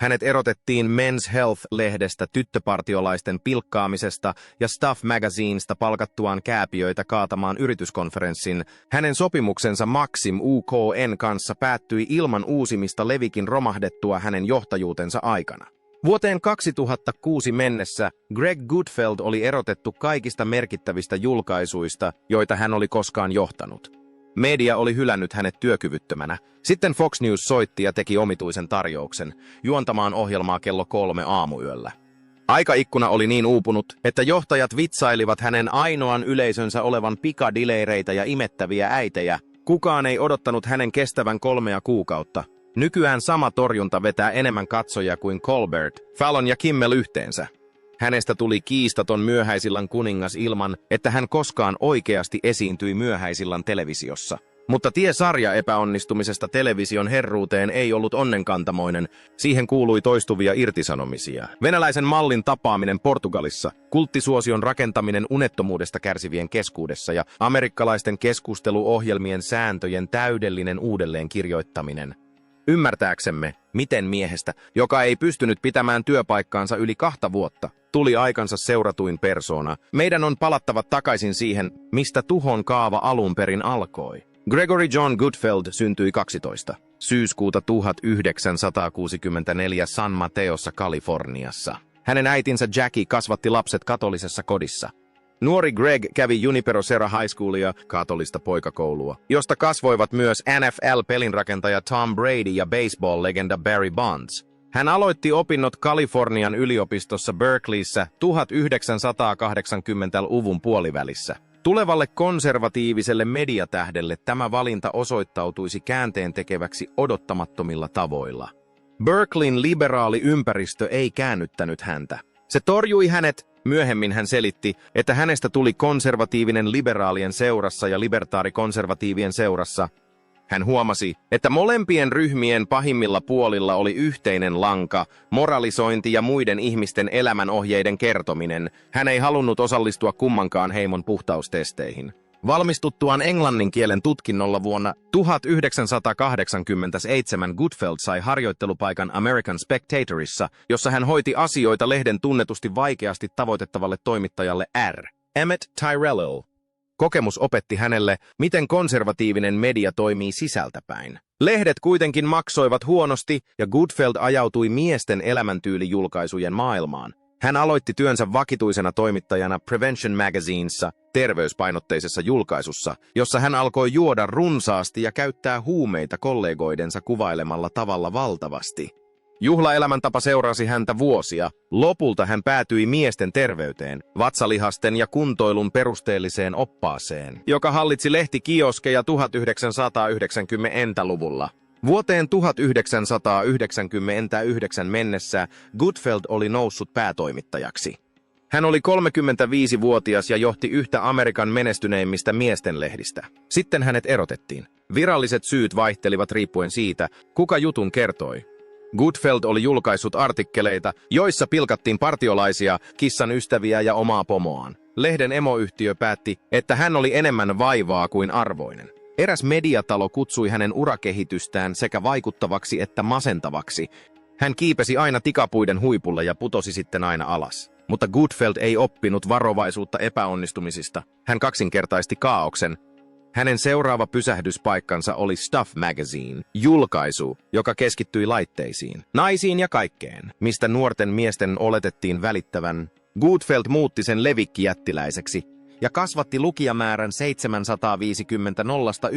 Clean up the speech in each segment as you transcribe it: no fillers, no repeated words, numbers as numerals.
Hänet erotettiin Men's Health-lehdestä tyttöpartiolaisten pilkkaamisesta ja Stuff Magazinesta palkattuaan kääpiöitä kaatamaan yrityskonferenssin. Hänen sopimuksensa Maxim UK:n kanssa päättyi ilman uusimista Levikin romahdettua hänen johtajuutensa aikana. Vuoteen 2006 mennessä Greg Gutfeld oli erotettu kaikista merkittävistä julkaisuista, joita hän oli koskaan johtanut. Media oli hylännyt hänet työkyvyttömänä. Sitten Fox News soitti ja teki omituisen tarjouksen, juontamaan ohjelmaa kello 3 aamuyöllä. Aikaikkuna oli niin uupunut, että johtajat vitsailivat hänen ainoan yleisönsä olevan pikadileireitä ja imettäviä äitejä. Kukaan ei odottanut hänen kestävän 3 kuukautta. Nykyään sama torjunta vetää enemmän katsojia kuin Colbert, Fallon ja Kimmel yhteensä. Hänestä tuli kiistaton myöhäisillan kuningas ilman, että hän koskaan oikeasti esiintyi myöhäisillan televisiossa. Mutta tie sarja epäonnistumisesta television herruuteen ei ollut onnenkantamoinen, siihen kuului toistuvia irtisanomisia. Venäläisen mallin tapaaminen Portugalissa, kulttisuosion rakentaminen unettomuudesta kärsivien keskuudessa ja amerikkalaisten keskusteluohjelmien sääntöjen täydellinen uudelleenkirjoittaminen. Ymmärtääksemme, miten miehestä, joka ei pystynyt pitämään työpaikkaansa yli 2 vuotta, tuli aikansa seuratuin persoona, meidän on palattava takaisin siihen, mistä tuhon kaava alun perin alkoi. Gregory John Gutfeld syntyi 12. syyskuuta 1964 San Mateossa, Kaliforniassa. Hänen äitinsä Jackie kasvatti lapset katolisessa kodissa. Nuori Greg kävi Junipero Serra High Schoolia, katolista poikakoulua, josta kasvoivat myös NFL-pelinrakentaja Tom Brady ja baseball-legenda Barry Bonds. Hän aloitti opinnot Kalifornian yliopistossa Berkeleyssä 1980-luvun puolivälissä. Tulevalle konservatiiviselle mediatähdelle tämä valinta osoittautuisi käänteentekeväksi odottamattomilla tavoilla. Berkeleyn liberaali ympäristö ei käännyttänyt häntä. Se torjui hänet. Myöhemmin hän selitti, että hänestä tuli konservatiivinen liberaalien seurassa ja libertaarikonservatiivien seurassa. Hän huomasi, että molempien ryhmien pahimmilla puolilla oli yhteinen lanka, moralisointi ja muiden ihmisten elämänohjeiden kertominen. Hän ei halunnut osallistua kummankaan heimon puhtaustesteihin. Valmistuttuaan englannin kielen tutkinnolla vuonna 1987 Gutfeld sai harjoittelupaikan American Spectatorissa, jossa hän hoiti asioita lehden tunnetusti vaikeasti tavoitettavalle toimittajalle R. Emmett Tyrrell. Kokemus opetti hänelle, miten konservatiivinen media toimii sisältäpäin. Lehdet kuitenkin maksoivat huonosti ja Gutfeld ajautui miesten elämäntyylijulkaisujen maailmaan. Hän aloitti työnsä vakituisena toimittajana Prevention Magazinessa, terveyspainotteisessa julkaisussa, jossa hän alkoi juoda runsaasti ja käyttää huumeita kollegoidensa kuvailemalla tavalla valtavasti. Juhlaelämäntapa seurasi häntä vuosia. Lopulta hän päätyi miesten terveyteen, vatsalihasten ja kuntoilun perusteelliseen oppaaseen, joka hallitsi lehtikioskeja 1990-luvulla. Vuoteen 1999 mennessä Gutfeld oli noussut päätoimittajaksi. Hän oli 35-vuotias ja johti yhtä Amerikan menestyneimmistä miestenlehdistä. Sitten hänet erotettiin. Viralliset syyt vaihtelivat riippuen siitä, kuka jutun kertoi. Gutfeld oli julkaissut artikkeleita, joissa pilkattiin partiolaisia, kissan ystäviä ja omaa pomoaan. Lehden emoyhtiö päätti, että hän oli enemmän vaivaa kuin arvoinen. Eräs mediatalo kutsui hänen urakehitystään sekä vaikuttavaksi että masentavaksi. Hän kiipesi aina tikapuiden huipulle ja putosi sitten aina alas. Mutta Gutfeld ei oppinut varovaisuutta epäonnistumisista. Hän kaksinkertaisti kaaoksen. Hänen seuraava pysähdyspaikkansa oli Stuff Magazine, julkaisu, joka keskittyi laitteisiin, naisiin ja kaikkeen, mistä nuorten miesten oletettiin välittävän. Gutfeld muutti sen levikkijättiläiseksi ja kasvatti lukijamäärän 750 nollasta 1,2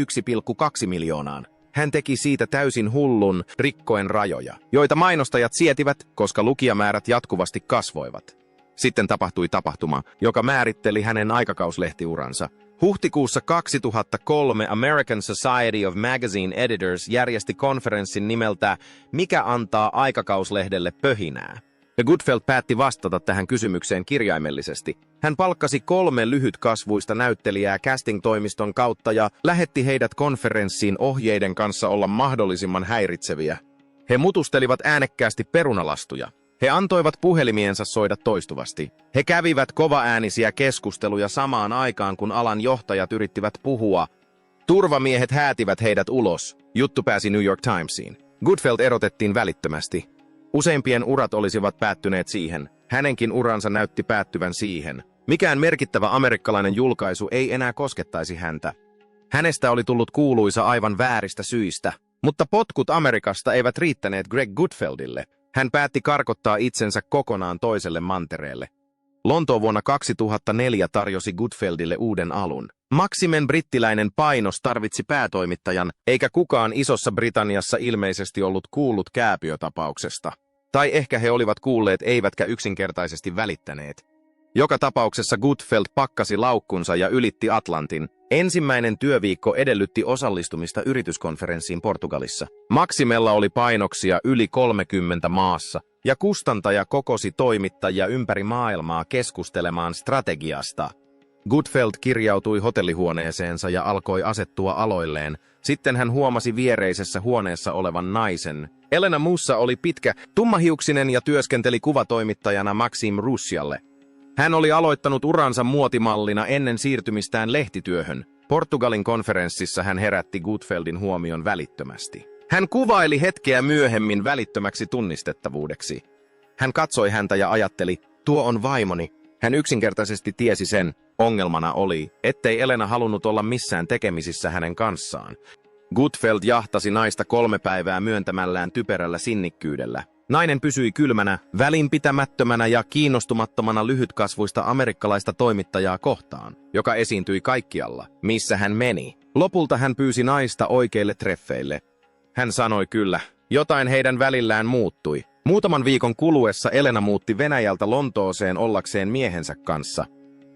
miljoonaan. Hän teki siitä täysin hullun, rikkoen rajoja, joita mainostajat sietivät, koska lukijamäärät jatkuvasti kasvoivat. Sitten tapahtui tapahtuma, joka määritteli hänen aikakauslehtiuransa. Huhtikuussa 2003 American Society of Magazine Editors järjesti konferenssin nimeltä Mikä antaa aikakauslehdelle pöhinää? Ja Gutfeld päätti vastata tähän kysymykseen kirjaimellisesti. Hän palkkasi 3 lyhytkasvuista näyttelijää casting-toimiston kautta ja lähetti heidät konferenssiin ohjeiden kanssa olla mahdollisimman häiritseviä. He mutustelivat äänekkäästi perunalastuja. He antoivat puhelimiensa soida toistuvasti. He kävivät kovaäänisiä keskusteluja samaan aikaan, kun alan johtajat yrittivät puhua. Turvamiehet häätivät heidät ulos. Juttu pääsi New York Timesiin. Gutfeld erotettiin välittömästi. Useimpien urat olisivat päättyneet siihen. Hänenkin uransa näytti päättyvän siihen. Mikään merkittävä amerikkalainen julkaisu ei enää koskettaisi häntä. Hänestä oli tullut kuuluisa aivan vääristä syistä, mutta potkut Amerikasta eivät riittäneet Greg Gutfeldille. Hän päätti karkottaa itsensä kokonaan toiselle mantereelle. Lonto vuonna 2004 tarjosi Gutfeldille uuden alun. Maximen brittiläinen painos tarvitsi päätoimittajan, eikä kukaan Isossa Britanniassa ilmeisesti ollut kuullut kääpiötapauksesta. Tai ehkä he olivat kuulleet eivätkä yksinkertaisesti välittäneet. Joka tapauksessa Gutfeld pakkasi laukkunsa ja ylitti Atlantin. Ensimmäinen työviikko edellytti osallistumista yrityskonferenssiin Portugalissa. Maximella oli painoksia yli 30 maassa, ja kustantaja kokosi toimittajia ympäri maailmaa keskustelemaan strategiasta. Gutfeld kirjautui hotellihuoneeseensa ja alkoi asettua aloilleen. Sitten hän huomasi viereisessä huoneessa olevan naisen. Elena Mussa oli pitkä, tummahiuksinen ja työskenteli kuvatoimittajana Maxim Russialle. Hän oli aloittanut uransa muotimallina ennen siirtymistään lehtityöhön. Portugalin konferenssissa hän herätti Gutfeldin huomion välittömästi. Hän kuvaili hetkeä myöhemmin välittömäksi tunnistettavuudeksi. Hän katsoi häntä ja ajatteli, tuo on vaimoni. Hän yksinkertaisesti tiesi sen. Ongelmana oli, ettei Elena halunnut olla missään tekemisissä hänen kanssaan. Gutfeld jahtasi naista 3 päivää myöntämällään typerällä sinnikkyydellä. Nainen pysyi kylmänä, välinpitämättömänä ja kiinnostumattomana lyhytkasvuista amerikkalaista toimittajaa kohtaan, joka esiintyi kaikkialla, missä hän meni. Lopulta hän pyysi naista oikeille treffeille. Hän sanoi kyllä. Jotain heidän välillään muuttui. Muutaman viikon kuluessa Elena muutti Venäjältä Lontooseen ollakseen miehensä kanssa.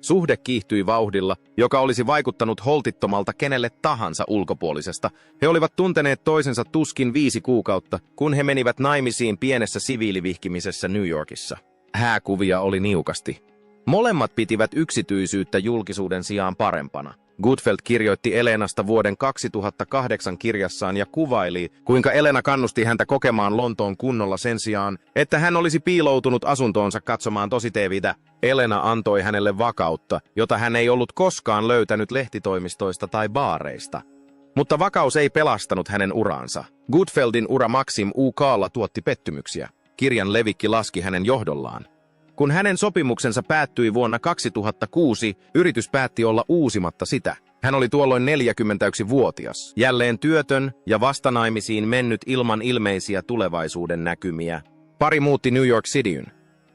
Suhde kiihtyi vauhdilla, joka olisi vaikuttanut holtittomalta kenelle tahansa ulkopuolisesta. He olivat tunteneet toisensa tuskin 5 kuukautta, kun he menivät naimisiin pienessä siviilivihkimisessä New Yorkissa. Hääkuvia oli niukasti. Molemmat pitivät yksityisyyttä julkisuuden sijaan parempana. Gutfeld kirjoitti Elenasta vuoden 2008 kirjassaan ja kuvaili, kuinka Elena kannusti häntä kokemaan Lontoon kunnolla sen sijaan, että hän olisi piiloutunut asuntoonsa katsomaan tosi-TV:tä. Elena antoi hänelle vakautta, jota hän ei ollut koskaan löytänyt lehtitoimistoista tai baareista. Mutta vakaus ei pelastanut hänen uraansa. Gutfeldin ura Maxim UK:lla tuotti pettymyksiä. Kirjan levikki laski hänen johdollaan. Kun hänen sopimuksensa päättyi vuonna 2006, yritys päätti olla uusimatta sitä. Hän oli tuolloin 41-vuotias, jälleen työtön ja vastanaimisiin mennyt ilman ilmeisiä tulevaisuuden näkymiä. Pari muutti New York Cityin.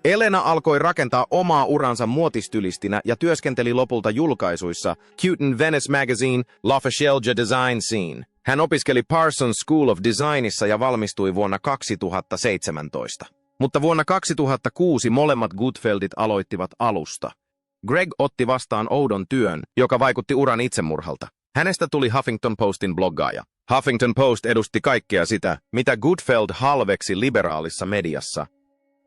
Elena alkoi rakentaa omaa uransa muotistylistinä ja työskenteli lopulta julkaisuissa Cute Venice Magazine, La Fashion Design Scene. Hän opiskeli Parsons School of Designissa ja valmistui vuonna 2017. Mutta vuonna 2006 molemmat Gutfeldit aloittivat alusta. Greg otti vastaan oudon työn, joka vaikutti uran itsemurhalta. Hänestä tuli Huffington Postin bloggaaja. Huffington Post edusti kaikkea sitä, mitä Gutfeld halveksi liberaalissa mediassa.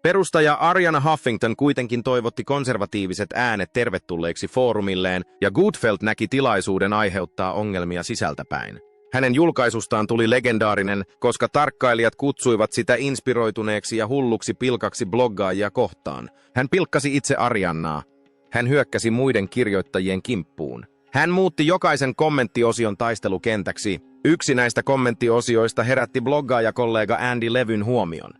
Perustaja Arianna Huffington kuitenkin toivotti konservatiiviset äänet tervetulleiksi foorumilleen, ja Gutfeld näki tilaisuuden aiheuttaa ongelmia sisältäpäin. Hänen julkaisustaan tuli legendaarinen, koska tarkkailijat kutsuivat sitä inspiroituneeksi ja hulluksi pilkaksi bloggaajia kohtaan. Hän pilkkasi itse Ariannaa. Hän hyökkäsi muiden kirjoittajien kimppuun. Hän muutti jokaisen kommenttiosion taistelukentäksi. Yksi näistä kommenttiosioista herätti bloggaajakollega Andy Levyn huomion.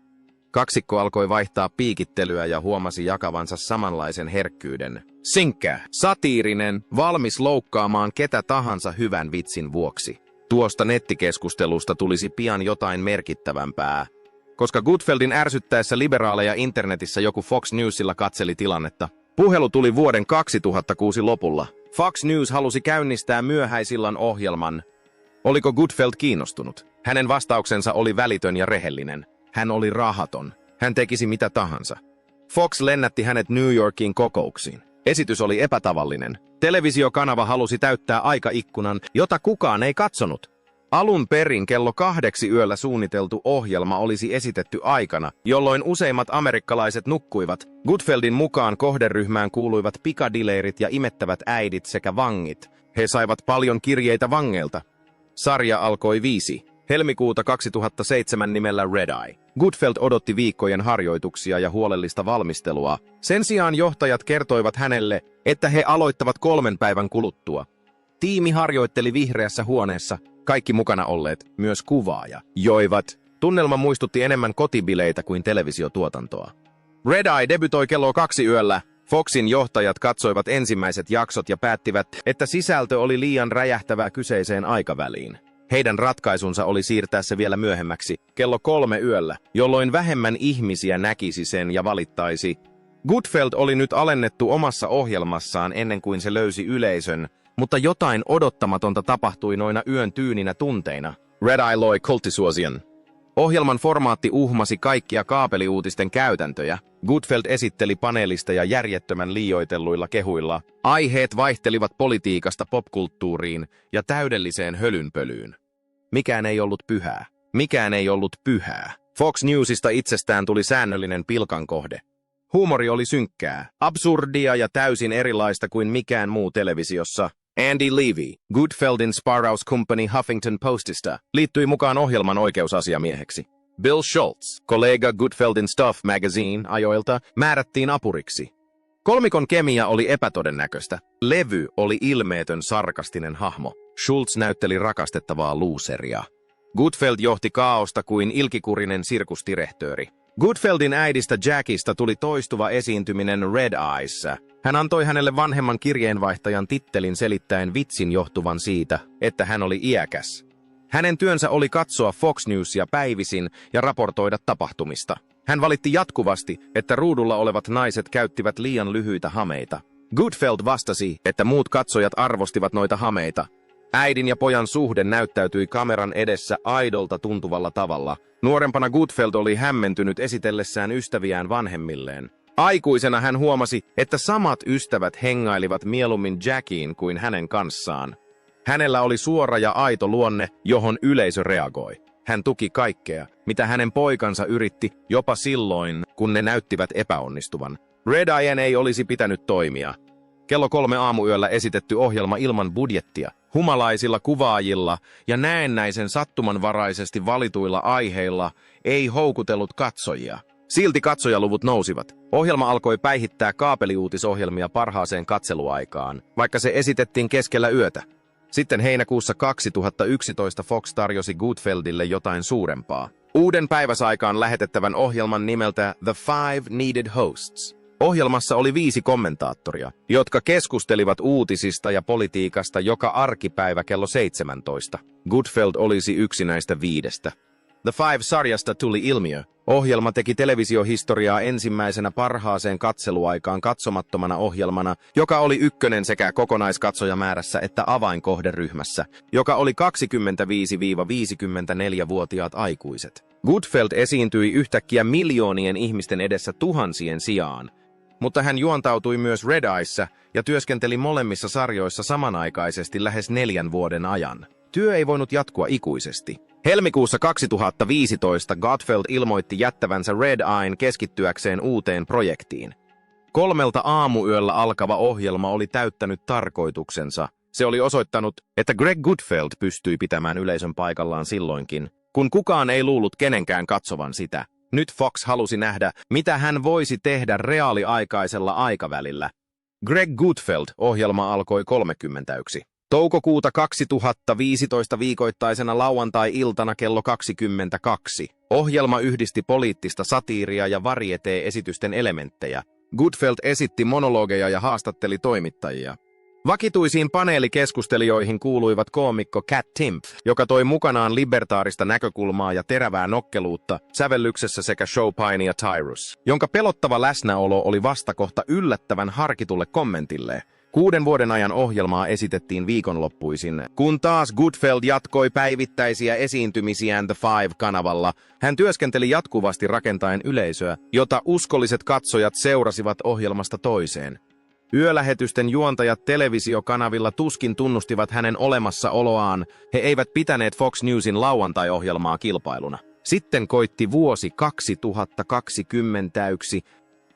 Kaksikko alkoi vaihtaa piikittelyä ja huomasi jakavansa samanlaisen herkkyyden. Synkkä, satiirinen, valmis loukkaamaan ketä tahansa hyvän vitsin vuoksi. Tuosta nettikeskustelusta tulisi pian jotain merkittävämpää. Koska Gutfeldin ärsyttäessä liberaaleja internetissä joku Fox Newsilla katseli tilannetta. Puhelu tuli vuoden 2006 lopulla. Fox News halusi käynnistää myöhäisillan ohjelman. Oliko Gutfeld kiinnostunut? Hänen vastauksensa oli välitön ja rehellinen. Hän oli rahaton. Hän tekisi mitä tahansa. Fox lennätti hänet New Yorkiin kokouksiin. Esitys oli epätavallinen. Televisiokanava halusi täyttää aikaikkunan, jota kukaan ei katsonut. Alun perin kello 2 yöllä suunniteltu ohjelma olisi esitetty aikana, jolloin useimmat amerikkalaiset nukkuivat. Gutfeldin mukaan kohderyhmään kuuluivat pikadileirit ja imettävät äidit sekä vangit. He saivat paljon kirjeitä vangeilta. Sarja alkoi 5. helmikuuta 2007 nimellä Red Eye. Gutfeld odotti viikkojen harjoituksia ja huolellista valmistelua. Sen sijaan johtajat kertoivat hänelle, että he aloittavat 3 päivän kuluttua. Tiimi harjoitteli vihreässä huoneessa, kaikki mukana olleet, myös kuvaaja, joivat, Tunnelma muistutti enemmän kotibileitä kuin televisiotuotantoa. Red Eye debytoi kello 2 yöllä. Foxin johtajat katsoivat ensimmäiset jaksot ja päättivät, että sisältö oli liian räjähtävää kyseiseen aikaväliin. Heidän ratkaisunsa oli siirtää se vielä myöhemmäksi, kello 3 yöllä, jolloin vähemmän ihmisiä näkisi sen ja valittaisi. Gutfeld oli nyt alennettu omassa ohjelmassaan ennen kuin se löysi yleisön, mutta jotain odottamatonta tapahtui noina yön tyyninä tunteina. Red Eye loi kulttisuosion. Ohjelman formaatti uhmasi kaikkia kaapeliuutisten käytäntöjä. Gutfeld esitteli paneelisteja järjettömän liioitelluilla kehuilla. Aiheet vaihtelivat politiikasta popkulttuuriin ja täydelliseen hölynpölyyn. Mikään ei ollut pyhää. Mikään ei ollut pyhää. Fox Newsista itsestään tuli säännöllinen pilkan kohde. Huumori oli synkkää, absurdia ja täysin erilaista kuin mikään muu televisiossa. Andy Levy, Gutfeldin Sparrows Company Huffington Postista, liittyi mukaan ohjelman oikeusasiamieheksi. Bill Schultz, kollega Gutfeldin Stuff Magazine-ajoilta, määrättiin apuriksi. Kolmikon kemia oli epätodennäköistä. Levy oli ilmeetön sarkastinen hahmo. Schultz näytteli rakastettavaa loseria. Gutfeld johti kaaosta kuin ilkikurinen sirkusdirehtööri. Gutfeldin äidistä Jackista tuli toistuva esiintyminen Red Eyessa. Hän antoi hänelle vanhemman kirjeenvaihtajan tittelin selittäen vitsin johtuvan siitä, että hän oli iäkäs. Hänen työnsä oli katsoa Fox Newsia päivisin ja raportoida tapahtumista. Hän valitti jatkuvasti, että ruudulla olevat naiset käyttivät liian lyhyitä hameita. Gutfeld vastasi, että muut katsojat arvostivat noita hameita. Äidin ja pojan suhde näyttäytyi kameran edessä aidolta tuntuvalla tavalla. Nuorempana Gutfeld oli hämmentynyt esitellessään ystäviään vanhemmilleen. Aikuisena hän huomasi, että samat ystävät hengailivat mieluummin Jackiin kuin hänen kanssaan. Hänellä oli suora ja aito luonne, johon yleisö reagoi. Hän tuki kaikkea, mitä hänen poikansa yritti, jopa silloin, kun ne näyttivät epäonnistuvan. Red Eyen ei olisi pitänyt toimia. Kello 3 aamuyöllä esitetty ohjelma ilman budjettia, humalaisilla kuvaajilla ja näennäisen sattumanvaraisesti valituilla aiheilla ei houkutellut katsojia. Silti katsojaluvut nousivat. Ohjelma alkoi päihittää kaapeliuutisohjelmia parhaaseen katseluaikaan, vaikka se esitettiin keskellä yötä. Sitten heinäkuussa 2011 Fox tarjosi Gutfeldille jotain suurempaa. Uuden päiväsaikaan lähetettävän ohjelman nimeltä The Five Needed Hosts. Ohjelmassa oli 5 kommentaattoria, jotka keskustelivat uutisista ja politiikasta joka arkipäivä kello 17. Gutfeld olisi yksi näistä 5. The Five-sarjasta tuli ilmiö. Ohjelma teki televisiohistoriaa ensimmäisenä parhaaseen katseluaikaan katsomattomana ohjelmana, joka oli ykkönen sekä kokonaiskatsojamäärässä että avainkohderyhmässä, joka oli 25–54-vuotiaat aikuiset. Gutfeld esiintyi yhtäkkiä miljoonien ihmisten edessä tuhansien sijaan, mutta hän juontautui myös Red Eyessa ja työskenteli molemmissa sarjoissa samanaikaisesti lähes 4 vuoden ajan. Työ ei voinut jatkua ikuisesti. Helmikuussa 2015 Gutfeld ilmoitti jättävänsä Red Eyen keskittyäkseen uuteen projektiin. 3 aamuyöllä alkava ohjelma oli täyttänyt tarkoituksensa. Se oli osoittanut, että Greg Gutfeld pystyi pitämään yleisön paikallaan silloinkin, kun kukaan ei luullut kenenkään katsovan sitä. Nyt Fox halusi nähdä, mitä hän voisi tehdä reaaliaikaisella aikavälillä. Greg Gutfeld-ohjelma alkoi 31. toukokuuta 2015 viikoittaisena lauantai-iltana kello 22. Ohjelma yhdisti poliittista satiiria ja varietee-esitysten elementtejä. Gutfeld esitti monologeja ja haastatteli toimittajia. Vakituisiin paneelikeskustelijoihin kuuluivat koomikko Kat Timpf, joka toi mukanaan libertaarista näkökulmaa ja terävää nokkeluutta sävellyksessä sekä showpainia Tyrus, jonka pelottava läsnäolo oli vastakohta yllättävän harkitulle kommentille. 6 vuoden ajan ohjelmaa esitettiin viikonloppuisin. Kun taas Gutfeld jatkoi päivittäisiä esiintymisiään The Five-kanavalla, hän työskenteli jatkuvasti rakentaen yleisöä, jota uskolliset katsojat seurasivat ohjelmasta toiseen. Yölähetysten juontajat televisiokanavilla tuskin tunnustivat hänen olemassaoloaan, he eivät pitäneet Fox Newsin lauantai-ohjelmaa kilpailuna. Sitten koitti vuosi 2021.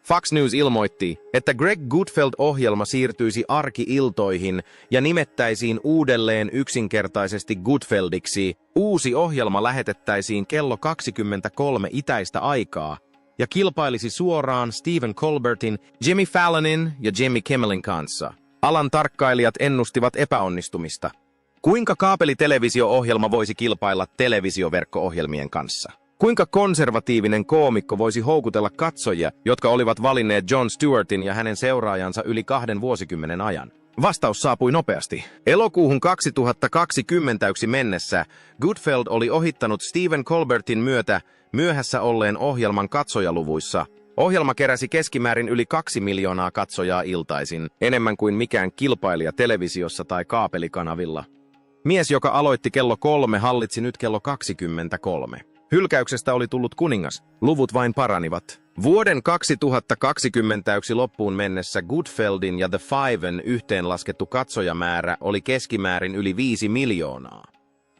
Fox News ilmoitti, että Greg Gutfeld-ohjelma siirtyisi arki-iltoihin ja nimettäisiin uudelleen yksinkertaisesti Gutfeldiksi. Uusi ohjelma lähetettäisiin kello 23 itäistä aikaa ja kilpailisi suoraan Stephen Colbertin, Jimmy Fallonin ja Jimmy Kimmelin kanssa. Alan tarkkailijat ennustivat epäonnistumista. Kuinka kaapelitelevisio-ohjelma voisi kilpailla televisioverkko-ohjelmien kanssa? Kuinka konservatiivinen koomikko voisi houkutella katsojia, jotka olivat valinneet Jon Stewartin ja hänen seuraajansa yli 2 vuosikymmenen ajan? Vastaus saapui nopeasti. Elokuuhun 2020 mennessä Gutfeld oli ohittanut Stephen Colbertin myötä myöhässä olleen ohjelman katsojaluvuissa. Ohjelma keräsi keskimäärin yli 2 miljoonaa katsojaa iltaisin, enemmän kuin mikään kilpailija televisiossa tai kaapelikanavilla. Mies, joka aloitti kello 3, hallitsi nyt kello 23. Hylkäyksestä oli tullut kuningas. Luvut vain paranivat. Vuoden 2021 loppuun mennessä Gutfeldin ja The Fiven yhteenlaskettu katsojamäärä oli keskimäärin yli 5 miljoonaa.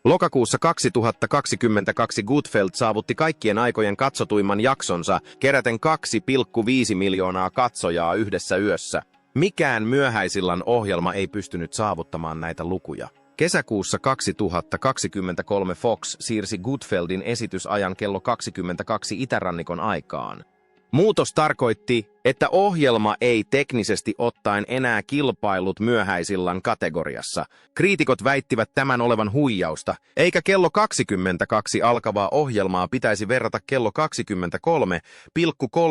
Lokakuussa 2022 Gutfeld saavutti kaikkien aikojen katsotuimman jaksonsa keräten 2,5 miljoonaa katsojaa yhdessä yössä. Mikään myöhäisillan ohjelma ei pystynyt saavuttamaan näitä lukuja. Kesäkuussa 2023 Fox siirsi Gutfeldin esitysajan kello 22 itärannikon aikaan. Muutos tarkoitti, että ohjelma ei teknisesti ottaen enää kilpailut myöhäisillan kategoriassa. Kriitikot väittivät tämän olevan huijausta, eikä kello 22 alkavaa ohjelmaa pitäisi verrata kello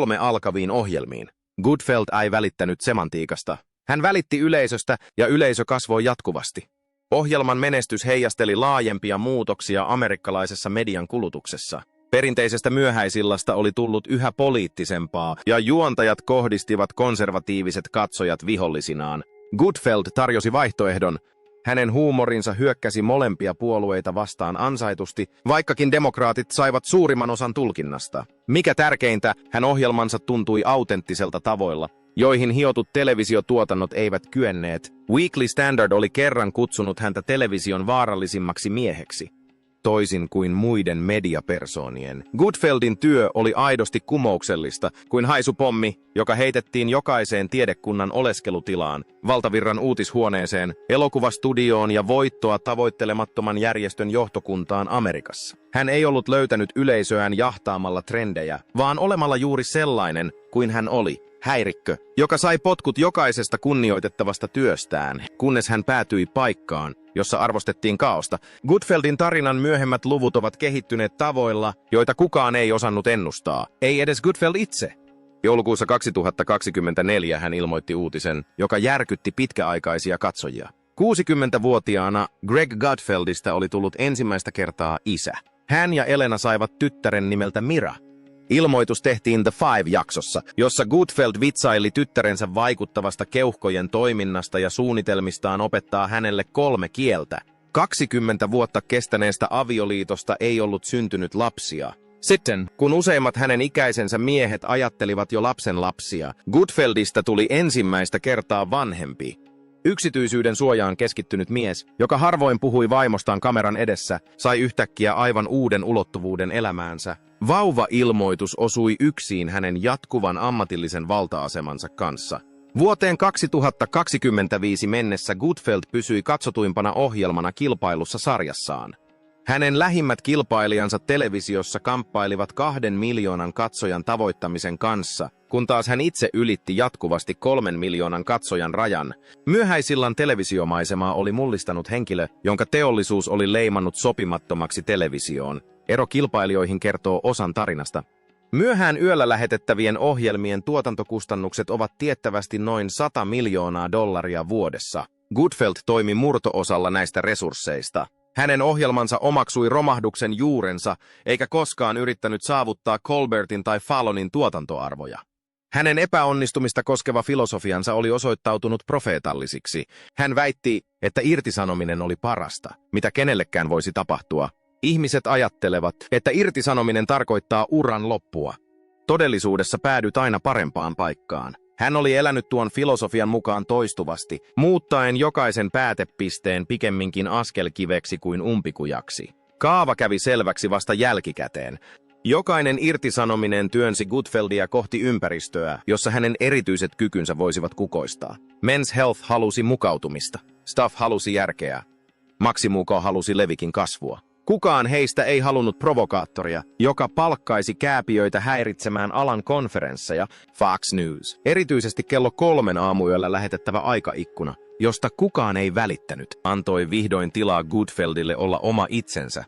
23,3 alkaviin ohjelmiin. Gutfeld ei välittänyt semantiikasta. Hän välitti yleisöstä ja yleisö kasvoi jatkuvasti. Ohjelman menestys heijasteli laajempia muutoksia amerikkalaisessa median kulutuksessa. Perinteisestä myöhäisillasta oli tullut yhä poliittisempaa ja juontajat kohdistivat konservatiiviset katsojat vihollisinaan. Gutfeld tarjosi vaihtoehdon. Hänen huumorinsa hyökkäsi molempia puolueita vastaan ansaitusti, vaikkakin demokraatit saivat suurimman osan tulkinnasta. Mikä tärkeintä, hän ohjelmansa tuntui autenttiselta tavoilla, joihin hiotut televisiotuotannot eivät kyenneet. Weekly Standard oli kerran kutsunut häntä television vaarallisimmaksi mieheksi. Toisin kuin muiden mediapersoonien, Gutfeldin työ oli aidosti kumouksellista, kuin haisupommi, joka heitettiin jokaiseen tiedekunnan oleskelutilaan, valtavirran uutishuoneeseen, elokuvastudioon ja voittoa tavoittelemattoman järjestön johtokuntaan Amerikassa. Hän ei ollut löytänyt yleisöään jahtaamalla trendejä, vaan olemalla juuri sellainen kuin hän oli. Häirikkö, joka sai potkut jokaisesta kunnioitettavasta työstään, kunnes hän päätyi paikkaan, jossa arvostettiin kaaosta. Gutfeldin tarinan myöhemmät luvut ovat kehittyneet tavoilla, joita kukaan ei osannut ennustaa, ei edes Gutfeld itse. Joulukuussa 2024 hän ilmoitti uutisen, joka järkytti pitkäaikaisia katsojia. 60-vuotiaana Greg Gutfeldista oli tullut ensimmäistä kertaa isä. Hän ja Elena saivat tyttären nimeltä Mira. Ilmoitus tehtiin The Five-jaksossa, jossa Gutfeld vitsaili tyttärensä vaikuttavasta keuhkojen toiminnasta ja suunnitelmistaan opettaa hänelle 3 kieltä. 20 vuotta kestäneestä avioliitosta ei ollut syntynyt lapsia. Sitten, kun useimmat hänen ikäisensä miehet ajattelivat jo lapsenlapsia, Gutfeldista tuli ensimmäistä kertaa vanhempi. Yksityisyyden suojaan keskittynyt mies, joka harvoin puhui vaimostaan kameran edessä, sai yhtäkkiä aivan uuden ulottuvuuden elämäänsä. Vauva-ilmoitus osui yksiin hänen jatkuvan ammatillisen valta-asemansa kanssa. Vuoteen 2025 mennessä Gutfeld pysyi katsotuimpana ohjelmana kilpailussa sarjassaan. Hänen lähimmät kilpailijansa televisiossa kamppailivat 2 miljoonan katsojan tavoittamisen kanssa, kun taas hän itse ylitti jatkuvasti 3 miljoonan katsojan rajan. Myöhäisillan televisiomaisemaa oli mullistanut henkilö, jonka teollisuus oli leimannut sopimattomaksi televisioon. Ero kilpailijoihin kertoo osan tarinasta. Myöhään yöllä lähetettävien ohjelmien tuotantokustannukset ovat tiettävästi noin $100 miljoonaa vuodessa. Gutfeld toimi murto-osalla näistä resursseista. Hänen ohjelmansa omaksui romahduksen juurensa, eikä koskaan yrittänyt saavuttaa Colbertin tai Fallonin tuotantoarvoja. Hänen epäonnistumista koskeva filosofiansa oli osoittautunut profeetallisiksi. Hän väitti, että irtisanominen oli parasta, mitä kenellekään voisi tapahtua. Ihmiset ajattelevat, että irtisanominen tarkoittaa uran loppua. Todellisuudessa päädyt aina parempaan paikkaan. Hän oli elänyt tuon filosofian mukaan toistuvasti, muuttaen jokaisen päätepisteen pikemminkin askelkiveksi kuin umpikujaksi. Kaava kävi selväksi vasta jälkikäteen. Jokainen irtisanominen työnsi Gutfeldia kohti ympäristöä, jossa hänen erityiset kykynsä voisivat kukoistaa. Men's Health halusi mukautumista. Staff halusi järkeä. Maximuko halusi levikin kasvua. Kukaan heistä ei halunnut provokaattoria, joka palkkaisi kääpiöitä häiritsemään alan konferensseja. Fox News. Erityisesti kello 3 aamuyöllä lähetettävä aikaikkuna, josta kukaan ei välittänyt, antoi vihdoin tilaa Gutfeldille olla oma itsensä.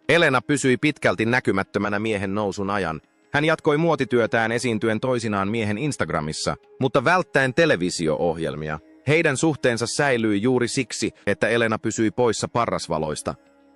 Elena pysyi pitkälti näkymättömänä miehen nousun ajan. Hän jatkoi muotityötään esiintyen toisinaan miehen Instagramissa, mutta välttäen televisio-ohjelmia. Heidän suhteensa säilyi juuri siksi, että Elena pysyi poissa parrasvaloista.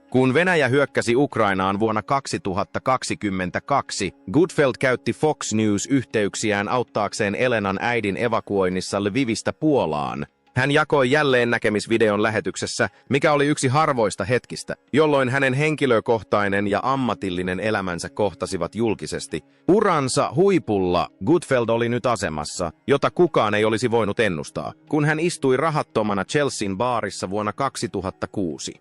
Kun Venäjä hyökkäsi Ukrainaan vuonna 2022, Goodfeldt käytti Fox News-yhteyksiään auttaakseen Elenan äidin evakuoinnissa Lvivistä Puolaan. Hän jakoi jälleen näkemisvideon lähetyksessä, mikä oli yksi harvoista hetkistä, jolloin hänen henkilökohtainen ja ammatillinen elämänsä kohtasivat julkisesti. Uransa huipulla Goodfeldt oli nyt asemassa, jota kukaan ei olisi voinut ennustaa, kun hän istui rahattomana Chelsean baarissa vuonna 2006.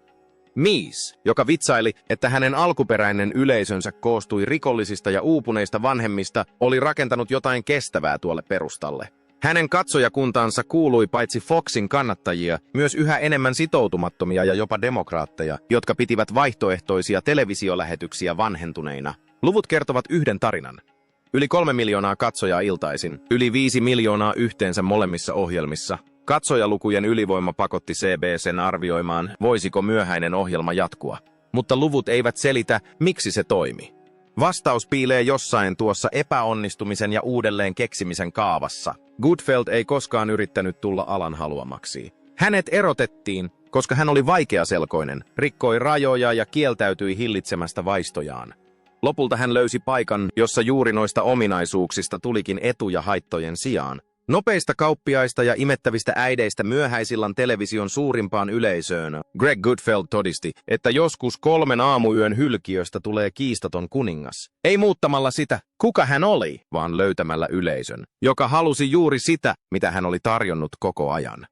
Mies, joka vitsaili, että hänen alkuperäinen yleisönsä koostui rikollisista ja uupuneista vanhemmista, oli rakentanut jotain kestävää tuolle perustalle. Hänen katsojakuntaansa kuului paitsi Foxin kannattajia, myös yhä enemmän sitoutumattomia ja jopa demokraatteja, jotka pitivät vaihtoehtoisia televisiolähetyksiä vanhentuneina. Luvut kertovat yhden tarinan. Yli 3 miljoonaa katsojaa iltaisin, yli 5 miljoonaa yhteensä molemmissa ohjelmissa. Katsojalukujen ylivoima pakotti CBC:n arvioimaan, voisiko myöhäinen ohjelma jatkua. Mutta luvut eivät selitä, miksi se toimi. Vastaus piilee jossain tuossa epäonnistumisen ja uudelleen keksimisen kaavassa. Goodfeldt ei koskaan yrittänyt tulla alan haluamaksi. Hänet erotettiin, koska hän oli vaikeaselkoinen, rikkoi rajoja ja kieltäytyi hillitsemästä vaistojaan. Lopulta hän löysi paikan, jossa juuri noista ominaisuuksista tulikin etuja haittojen sijaan. Nopeista kauppiaista ja imettävistä äideistä myöhäisillan television suurimpaan yleisöön, Greg Goodfeldt todisti, että joskus 3 aamuyön hylkiöstä tulee kiistaton kuningas. Ei muuttamalla sitä, kuka hän oli, vaan löytämällä yleisön, joka halusi juuri sitä, mitä hän oli tarjonnut koko ajan.